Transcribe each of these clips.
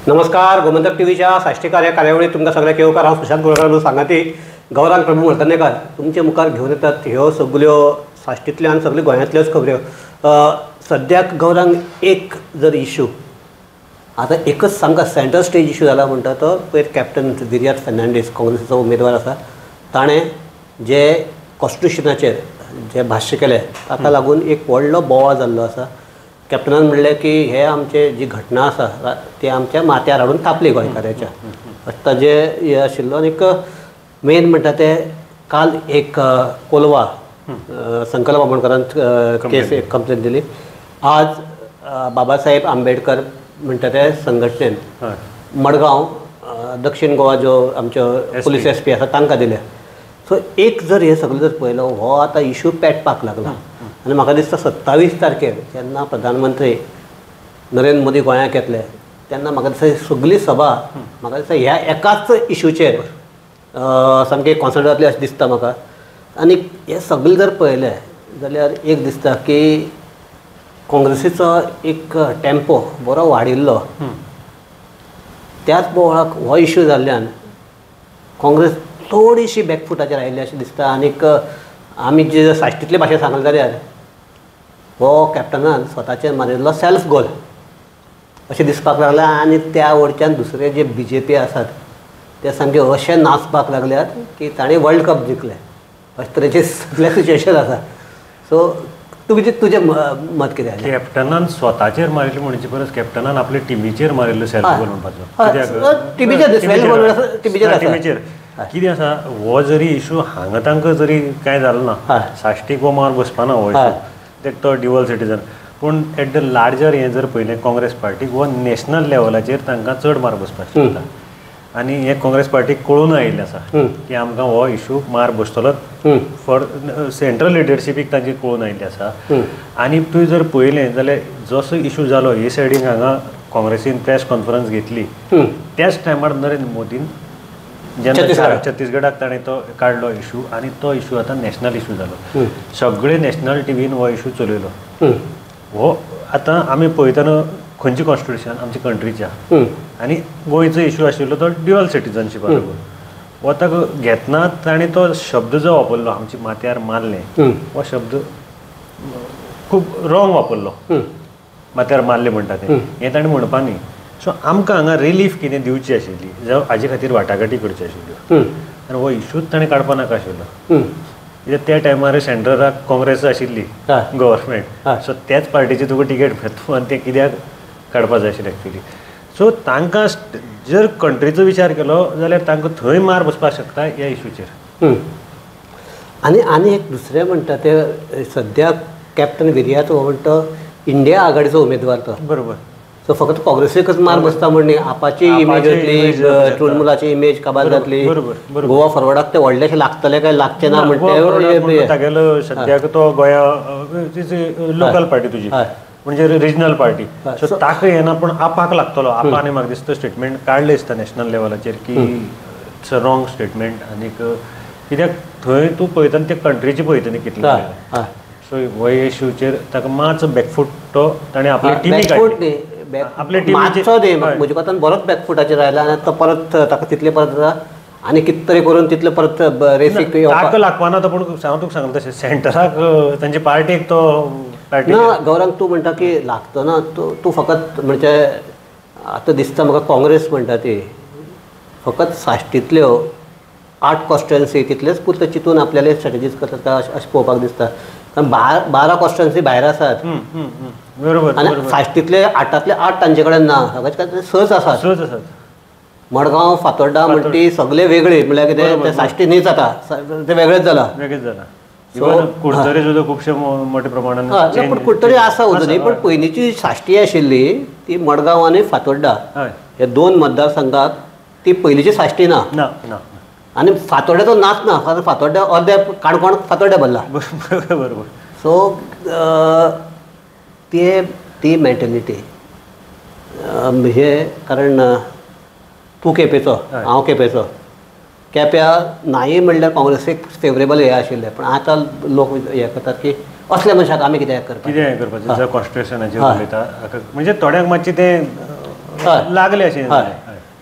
नमस्कार. गोमंतक टीव्हीच्या साष्टीकार या कार्यावळीत तुमकां सगळ्यांक येवकार. हांव सुशांत गोळकार सांगाती गौरांग प्रभू वर्धनेकार तुमचे मुखार घेवन येतात ह्यो सगल्यो साश्टींतल्यान सगळ्यो गोंयांतल्योच खबऱ्यो. सद्याक गौरांग एक जर इशू आतां एकच सांगता सेंटर स्टेज इशू जाला म्हणटा तो पयर कॅप्टन विर्यात फर्नांडीस काँग्रेसीचो उमेदवार आसा. ताणें जे कॉन्स्टिट्युशनाचेर जे भाश्य केलें ताका लागून एक व्हडलो बोवाळ जाल्लो आसा. कॅप्टनान म्हणलें की हे आमचे जी घटना आसा ती आमच्या माथ्यार हाडून थापली गोंयकाराच्या. ताजें हें आशिल्लो आनीक मेन म्हणटा ते काल एक कोलवा संकल्प आमोणकरान केस एक कंप्लेन दिली. आज बाबासाहेब आंबेडकर म्हणटा ते संघटनेन मडगांव दक्षिण गोवा जो आमच्यो पुलीस SP आसा तांकां दिल्या. सो एक जर हे सगळें जर पळयलो हो आतां इशू पेटपाक लागला. आनी म्हाका दिसता 27 तारखेर जेन्ना प्रधानमंत्री नरेंद्र मोदी गोंयांक येतले तेन्ना म्हाका दिसता सगळी सभा म्हाका दिसता ह्या एकाच इशूचेर सामकें कॉन्संट्रेट जातली अशें दिसता म्हाका. आनी हे सगळें जर पळयलें जाल्यार एक दिसता की काँग्रेसीचो एक टेम्पो बरो वाडिल्लो. त्याच बोवाळाक हो इशू जाल्ल्यान काँग्रेस थोडीशी बॅकफुटाचेर आयिल्ली अशें दिसता. आनीक आमी जे साश्टींतले भाशेन सांगले जाल्यार हो कॅप्टनान स्वताचेर मारिल्लो सेल्फ गोल अशें दिसपाक लागला. आनी त्या वयरच्यान दुसरे जे BJP आसात ते सामके अशें नाचपाक लागल्यात की ताणें वर्ल्ड कप जिखलें अशे तरेचें सगळें सिच्युएशन आसा. सो तुजें मत कितें आसा? कॅप्टनान स्वताचेर मारिल्लें म्हणचे परस कॅप्टनान आपल्या टिमीचेर मारिल्लो सेल्फ गोल म्हणपाचो. टिमीचेर कितें आसा हो जरी इशू हांगा तांकां जरी कांय जालो ना साश्टीक हो मार बसपाना हो इशू तो ड्युअल सिटीजन. पूण एट द लार्जर हें जर पळयलें काँग्रेस पार्टीक हो नॅशनल लेवलाचेर तांकां चड मार बसपाक शकता. आनी हें काँग्रेस पार्टीक कळून आयिल्लें आसा की आमकां हो इशू मार बसतलो फॉर सेंट्रल लिडरशिपीक तांची कळून आयिल्लें आसा. आनी तुवें जर पळयलें जाल्यार जसो इशू जालो हे सायडीन हांगा काँग्रेसीन प्रेस कॉन्फरन्स घेतली त्याच टायमार नरेंद्र मोदीन जेन्ना छत्तीसगडाक ताणें तो काडलो इशू आनी तो इशू आतां नॅशनल इशू जालो. सगळे नॅशनल टीव्हीन हो इशू चलयलो. हो आतां आमी पळयतना खंयची कॉन्स्टिट्युशन आमच्या कंट्रीच्या आनी गोंयचो इशू आशिल्लो तो ड्युअल सिटीजनशिपा लागून. हो ताका घेतना ताणें तो शब्द जो वापरलो आमच्या माथ्यार मारलें हो शब्द खूब रॉंग वापरलो. माथ्यार मारलें म्हणटा तें हें ताणें म्हणपा न्ही. सो आमकां हांगा रिलीफ कितें दिवची आशिल्ली जावं हाजे खातीर वाटाघाटी करच्यो आशिल्ल्यो. आनी हो इशूच ताणें काडपा नाका आशिल्लो. कित्याक त्या टायमार सेंटराक काँग्रेस आशिल्ली गव्हर्मेंट. सो त्याच पार्टीची तुका टिकेट मेळटा आनी तें कित्याक काडपा जाय आशिल्लें एक्चुली. सो तांकां जर कंट्रीचो विचार केलो जाल्यार तांकां थंय मार बसपाक शकता ह्या इशूचेर. आनी एक दुसरें म्हणटा ते सद्याक कॅप्टन विर्यात हो म्हणटा इंडिया आघाडीचो उमेदवार तो. बरोबर. सो फकत काँग्रेसीकच मार बसता म्हणनी आपाची इमेज जातली तृणमुलाची इमेज काबार जातली. गोवा फॉरवर्डाक ते व्हडलेशें लागतले काय लागचे ना म्हणटे तागेलो सद्याक तो गोंया लोकल पार्टी तुजी म्हणजे रिजनल पार्टी. सो ताका येना पूण आपाक लागतलो. आपांनी म्हाका दिसता स्टेटमेंट काडलें दिसता नॅशनल लेवलाचेर की इट्स अ रॉंग स्टेटमेंट. आनीक कित्याक थंय तूं पळयतना ते कंट्रीची पळयता न्ही कितले. सो हो इशूचेर ताका मातसो बॅकफूट तो ताणें आपली टिमी काडली. आपले म्हजे कोतान बरोच बॅकफुटाचेर आयला आनी तो परत ताका तितले परत आनी कितें तरी करून तितले परत रेसीक ताका लागपाना तो. पूण हांव तुका सांगता तशें सेंटराक तांचे पार्टीक तो ना गौरंग तूं म्हणटा की लागतो ना तूं फकत म्हणजे आतां दिसता म्हाका काँग्रेस म्हणटा ती फकत साश्टींतल्यो 8 कॉन्स्टिट्युएन्सी तितलेच पुरते चिंतून आपल्याले स्ट्रॅटेजीज करता अशें पळोवपाक दिसता. कारण 12 कॉन्स्टिट्युएन्सी भायर आसात. बरोबर. आनी साश्टींतले 8 तांचे कडेन ना. सगळ्याचे 6 आसात. मडगांव फातोड्डा म्हणटा ती सगळे वेगळी म्हळ्यार कितें ते साश्टी न्हीच जाता ते वेगळेच जाला. कुडतरी सुद्दां खुबशे मोठ्या प्रमाणान पूण कुडतरी आसा अजुनूय. पूण पयलींची साश्टी आशिल्ली ती मडगांव आनी फातोड्डा हे 2 मतदारसंघात ती पयलींची साश्टी ना. आनी फातोड्ड्याचो नाच ना. फातोड्ड्या अर्दे काणकोण फातोड्ड्या भरला. बरोबर. सो ती मेंटेलिटी हे कारण तूं केपेंचो हांव केपेंचो केप्या नाही म्हणल्यार काँग्रेसीक फेवरेबल हे आशिल्लें. पण आतां लोक हे करतात की असल्या मनशाक आमी कित्याक करपाचें कॉन्स्टिट्युशनाचेर उलयता. म्हणजे थोड्यांक मातशें तें लागले अशें.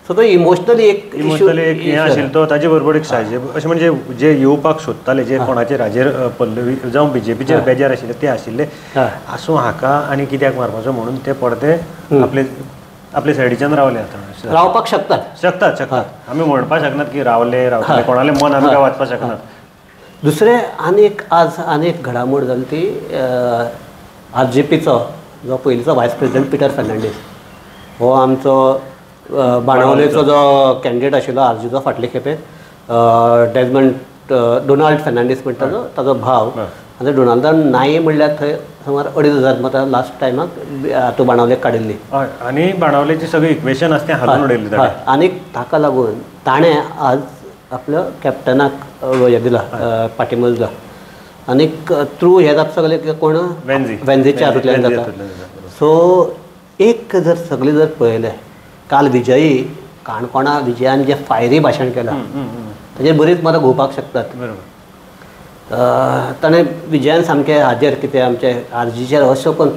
सो तो इमोशनली एक हें आशिल्लो तो ताजे बरोबर एक साजेब अशें म्हणजे जे येवपाक सोदताले जे कोणाचे राजेर पल्लवी जावं BJPचेर बेजार आशिल्ले ते आशिल्ले आसूं हाका आनी कित्याक मारपाचो म्हणून ते परते आपले सायडीच्यान रावले आतां रावपाक शकतात. आमी म्हणपाक शकनात की रावले कोणालें मन आमी काय वाचपाक शकनात. दुसरें आनी एक घडामोड जाली ती RJPचो जो पयलींचो व्हायस प्रेसिडेंट पिटर फर्नांडीस हो आमचो बाणावलेचो जो कॅन्डिडेट आशिल्लो RJचो फाटले खेपे डोनाल्ड फर्नांडीस म्हणटा ताजो भाव आनी डोनाल्डान नाये म्हणल्यार थंय सुमार 2,500 मतां लास्ट टायमाक हातूं बाणावलेक काडिल्ली. आनी बाणावलेची सगळी इक्वेशन आसा तें हालून उडयल्लें. आनी ताका लागून ताणें आज आपल्या कॅप्टनाक हें दिला पाठिंबो दिला आनीक थ्रू हे जाता सगळे कोण वेन्झीच्या हातूंतल्यान जाता. सो एक जर सगळे जर पळयलें काल विजयी काणकोणा विजयान जे फायरी भाशण केलां ताजेर बरीच मतां घुंवपाक शकतात. ताणें विजयान सामकें हाजेर कितें आमचे RJचेर अशें करून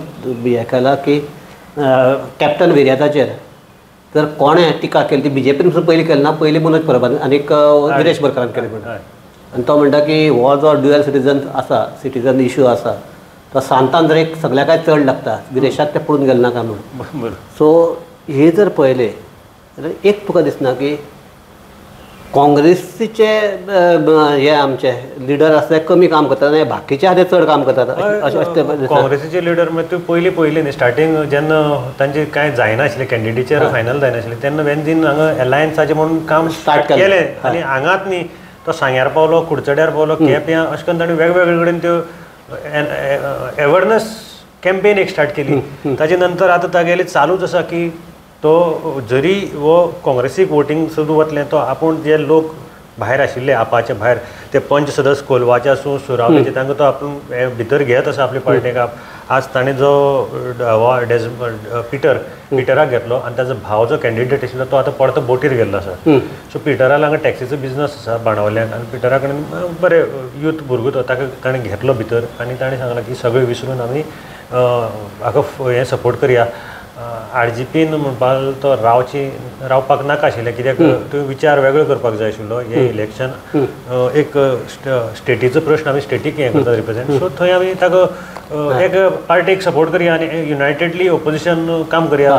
हें केलां की कॅप्टन विर्याताचेर जर कोणें टिका केली ती BJPन पसून पयलीं केली ना, पयलीं मनोज परबान आनीक विरेश बरकरान केली म्हणटा. आनी तो म्हणटा की हो जो ड्युअल सिटीजन इश्यू आसा तो सांतान जर एक सगळ्याकाय चड लागता विदेशाक ते पळून गेले नाका म्हणून. सो हे जर पळयलें जाल्यार एक तुका दिसना की काँग्रेसीचे हे आमचे लिडर आसले कमी काम करतात आनी बाकीचे आहा ते चड काम करतात अशें. काँग्रेसीचे लिडर म्हणजे तूं पयलीं न्ही स्टार्टींग जेन्ना तांचे कांय जायनाशिल्लें कॅन्डिडेटीचेर फायनल जायनाशिल्लें तेन्ना वेन्झीन हांगा एलायन्साचें म्हणून काम स्टार्ट केलें आनी हांगाच न्ही तो सांग्यार पावलो कुडचड्यार पावलो केप्यां अशें करून ताणें वेगवेगळे कडेन त्यो अवेरनस कॅम्पेन एक स्टार्ट केली. ताजे नंतर आतां तागेलें चालूच आसा की तो जरी वो काँग्रेसीक वोटींग सुरू वतलें तो आपूण जे लोक भायर आशिल्ले आपाचे भायर ते पंच सदस्य कोलवाचे आसूं सुरावलेचे तांकां तो आपूण भितर घेत आसा आपले पार्टेक. आज ताणें जो पिटराक घेतलो आनी ताजो भाव जो कॅन्डिडेट आशिल्लो तो आतां परतो बोटीर गेल्लो आसा. सो पिटरा हांगा टॅक्सीचो बिजनस आसा बाणावल्याक आनी पिटरा कडेन बरें यूथ भुरगो तो ताका ताणें घेतलो भितर आनी ताणें सांगलां की सगळें विसरून आमी हाका हें सपोर्ट करया. RJPन म्हणपाक तो रावपाक नाका आशिल्लें कित्याक तुवें विचार वेगळो करपाक जाय आशिल्लो. हें इलेक्शन एक स्टेटीचो प्रश्न आमी स्टेटीक हें करता रिप्रेझेंट. सो थंय आमी ताका एक पार्टीक सपोर्ट करया आनी युनायटेडली ओपोजिशन काम करया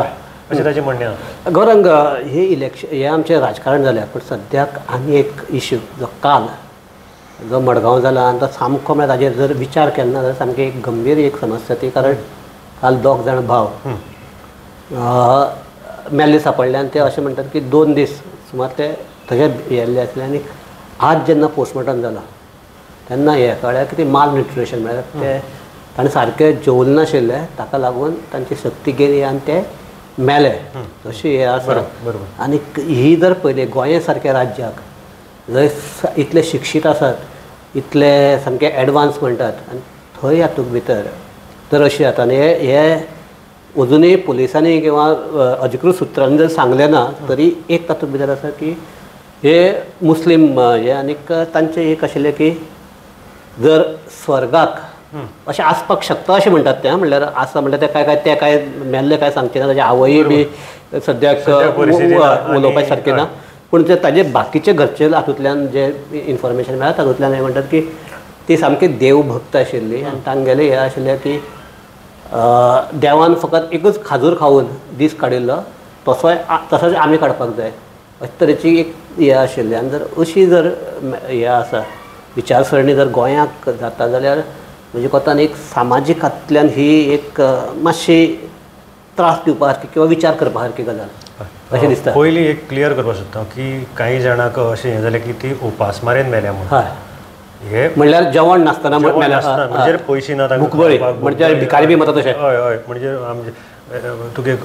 अशें ताचें म्हणणें आसा. गौरंग हे इलेक्शन हें आमचें राजकारण जालें पूण सद्याक आनी एक इश्यू जो काल जो मडगांव जाला आनी तो सामको म्हळ्यार ताजेर जर विचार केलो ना जाल्यार सामकी एक गंभीर एक समस्या ती. कारण काल 2 जाण भाव मेल्ले सापडले आनी ते अशें म्हणटात की 2 दीस सुमार ते थंय येल्ले आसले आनी आज जेन्ना पोस्टमॉर्टम जालो तेन्ना हें कळ्ळें की ती माल न्युट्रिशन म्हळ्यार ते ताणें सारके जेवले नाशिल्ले ताका लागून तांची शक्ती गेली आनी ते मेले अशी हें आसा. आनी ही जर पयली गोंया सारक्या राज्याक जंय इतले शिक्षीत आसात इतले सामके एडवान्स म्हणटात आनी थंय हातूंत भितर जर अशी जाता आनी हे अजुनूय पुलिसांनी किंवा अधिकृत सुत्रांनी जर सांगलें ना तरी एक तातूंत भितर आसा की हे मुस्लीम हे आनीक तांचें एक आशिल्लें की जर स्वर्गाक अशें आसपाक शकता अशें म्हणटात ते. म्हणल्यार आसा म्हणल्यार ते काय मेल्ले काय सांगचे ना ताजे आवयी बी सद्याक उलोवपाक सारकें ना पूण ते ताजे बाकीचे घरचे हातूंतल्यान जे इन्फॉर्मेशन मेळ्ळा तातूंतल्यान हे म्हणटात की ती सामकी देवभक्त आशिल्ली आनी तांगेलें हें आशिल्लें की देवान फकत एकूच खाजूर खावून दीस काडिल्लो तसोच आमी काडपाक जाय अशे तरेची एक हें आशिल्ली. आनी जर अशी जर हें आसा विचारसरणी जर गोंयाक जाता जाल्यार म्हणजे कोतान एक सामाजीक हातूंतल्यान ही एक मातशी त्रास दिवपा सारकी किंवा विचार करपा सारकी गजाल अशें दिसता. पयलीं एक क्लियर करपाक सोदता की कांय जाणांक अशें हें जालें की ती उपासमारेन मेल्या म्हणून. हय हे म्हणल्यार जेवण नासतना म्हणजे पयशे ना म्हणजे भिकारी बी म्हणटा तशें. हय हय म्हणजे आमचे तुगे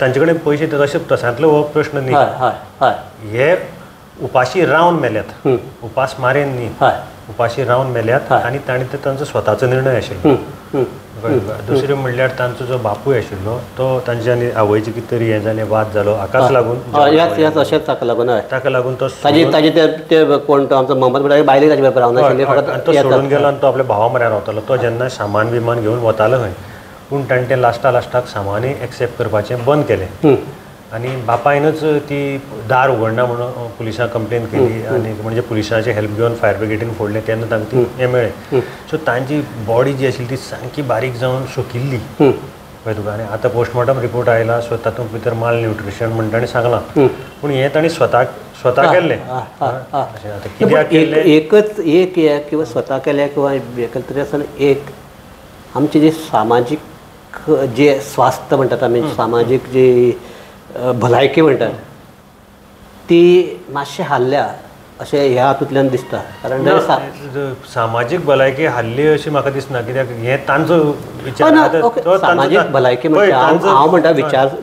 तांचे कडेन पयशे तशें तशांतलो हो प्रश्न न्ही. हे उपाशी रावन मेल्यात उपास मारेन न्ही उपाशी रावन मेल्यात आनी तांणी ते तांचो स्वताचो निर्णय आशिल्लो. दुसरें म्हणल्यार तांचो जो बापूय आशिल्लो तो तांचे आनी आवयचे कितें तरी हें जालें वाद जालो हाकाच लागून अशेंच ताका लागून तो कोण तो आमचो मोहम्मद बुटारी बायले ताजे बरोबर रावनाशिल्ले फकत तो सोडून गेलो आनी तो आपल्या भावा म्हऱ्यान रावतालो. तो जेन्ना सामान बिमान घेवन वतालो खंय पूण ताणें तें लास्टाक सामानूय एक्सेप्ट करपाचें बंद केलें आणि बापायनच ती दार उगडना म्हणून पुलिसांक कंप्लेन केली आणि म्हणजे पुलिसांचे हेल्प घेवन फायर ब्रिगेडीन फोडले तेन्ना तांकां ती हें मेळ्ळें. सो तांची बॉडी जी आशिल्ली ती सामकी बारीक जावन शोकिल्ली पळय तुका. आनी आतां पोस्टमॉर्टम रिपोर्ट आयला. सो तातूंत भितर माल न्यूट्रिशन म्हण ताणें सांगलां. पूण हें ताणें स्वता केल्लें. आतां कित्याक केल्लें एकच एक हे किंवा स्वता केल्या किंवा हें केलें तरी आसतना एक आमचे जे सामाजीक जे स्वास्थ्य म्हणटात आमी सामाजीक जी भलायकी म्हणटात ती मातशें हाल्ल्या अशें ह्या हातूंतल्यान दिसता. कारण सामाजीक भलायकी हाल्ली अशी म्हाका दिसना. कित्याक हें तांचो विचार सामाजीक भलायकी म्हणजे हांव म्हणटा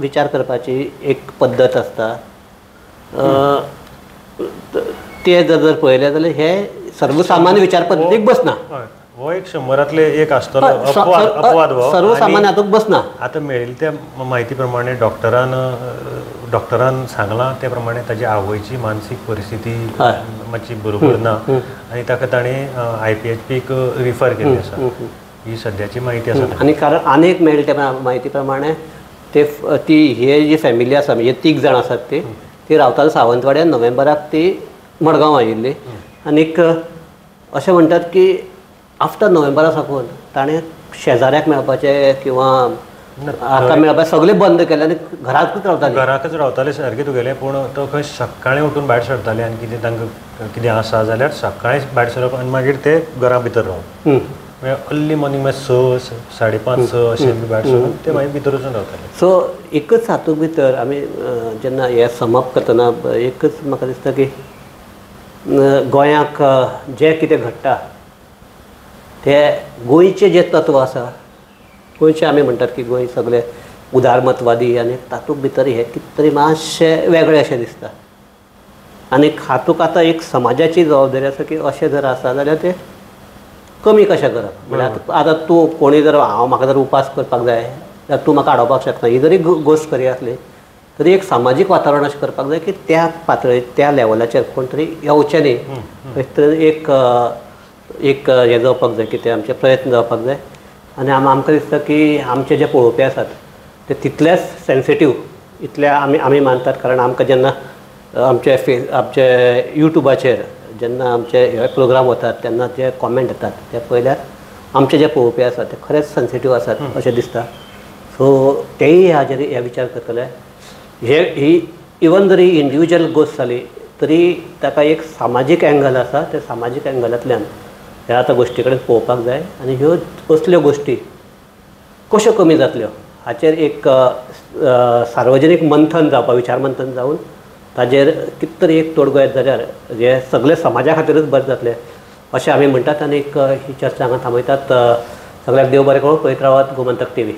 विचार करपाची एक पद्दत आसता. ते जर पळयलें जाल्यार हे सर्वसामान्य विचार पद्दतीक बसना. हो एक 100रांतले एक आसतलो अपवाद हो. सर्वसामान्य हातूंत बसना. आतां मेळिल्ल्या त्या म्हायती प्रमाणे डॉक्टरान सांगलां ते प्रमाणे ताची आवयची मानसीक परिस्थिती मातशी बरोबर ना आनी ताका ताणें IPHPक रिफर केल्ली आसा. ही सद्याची म्हायती आसा. आनी कारण आनीक मेळ्ळी त्या म्हायती प्रमाणे ती हे जी फॅमिली आसा म्हणजे 3 जाण आसात ती रावताली सावंतवाड्यान. नोव्हेंबराक ती मडगांव आयिल्ली. आनीक अशें म्हणटात की आफ्टर नोव्हेंबरा साकून ताणें शेजाऱ्याक मेळपाचें किंवा हाका मेळपाचें सगळें बंद केलें आनी घराकच रावताले सारकें तुगेलें. पूण तो खंय सकाळीं उठून भायर सरताले आनी कितें तांकां कितें आसा जाल्यार सकाळीं भायर सरप आनी मागीर ते घरा भितर रावप. म्हणजे अर्ली मॉर्निंग मागीर 6, 5:30, 6 अशें भायर सरून ते मागीर भितर वचून रावताले. सो एकच हातूंत भितर आमी जेन्ना हें समप करतना एकच म्हाका दिसता की गोंयाक जें कितें घडटा ते गोंयचें जें तत्व आसा गोंयचें आमी म्हणटात की गोंय सगळे उदारमतवादी आनी तातूंत भितर हें कितें तरी मातशें वेगळें अशें दिसता. आनी हातूंत आतां एक समाजाची जबाबदारी आसा की अशें जर आसा जाल्यार तें कमी कशें करप. म्हणजे आतां तूं कोणी जर म्हाका जर उपास करपाक जाय जाल्यार तूं म्हाका आडोवपाक शकना. ही जरी गोश्ट खरी आसली तरी एक सामाजीक वातावरण अशें करपाक जाय की त्या पातळी त्या लेवलाचेर कोण तरी येवचें न्ही. एक हें जावपाक जाय की ते आमचे प्रयत्न जावपाक जाय. आनी आमकां दिसता की आमचे जे पळोवपी आसात ते तितलेच सेन्सिटीव इतले आमी मानतात. कारण आमकां जेन्ना आमचे युट्यूबाचेर जेन्ना आमचे हे प्रोग्राम वतात तेन्ना जे कॉमेंट येतात ते पळयल्यार आमचे जे पळोवपी आसात ते खरेंच सेन्सिटीव आसात अशें दिसता. सो तेय हाजेर हे विचार करतले. ही इवन जरी इंडिविज्युअल गोश्ट जाली तरी ताका एक सामाजीक एंगल आसा. त्या सामाजीक एंगलांतल्यान ह्या आतां गोश्टी कडेन पळोवपाक जाय आनी ह्यो असल्यो गोश्टी कश्यो कमी जातल्यो हाचेर एक सार्वजनीक मंथन जावपा विचार मंथन जावन ताजेर कितें तरी एक तोडगो येत जाल्यार हे सगळे समाजा खातीरच बरें जातलें अशें आमी म्हणटात. आनी ही चर्चा हांगा थांबयतात. सगळ्याक देव बरें करूं. पळयत रावात गोमंतक TV.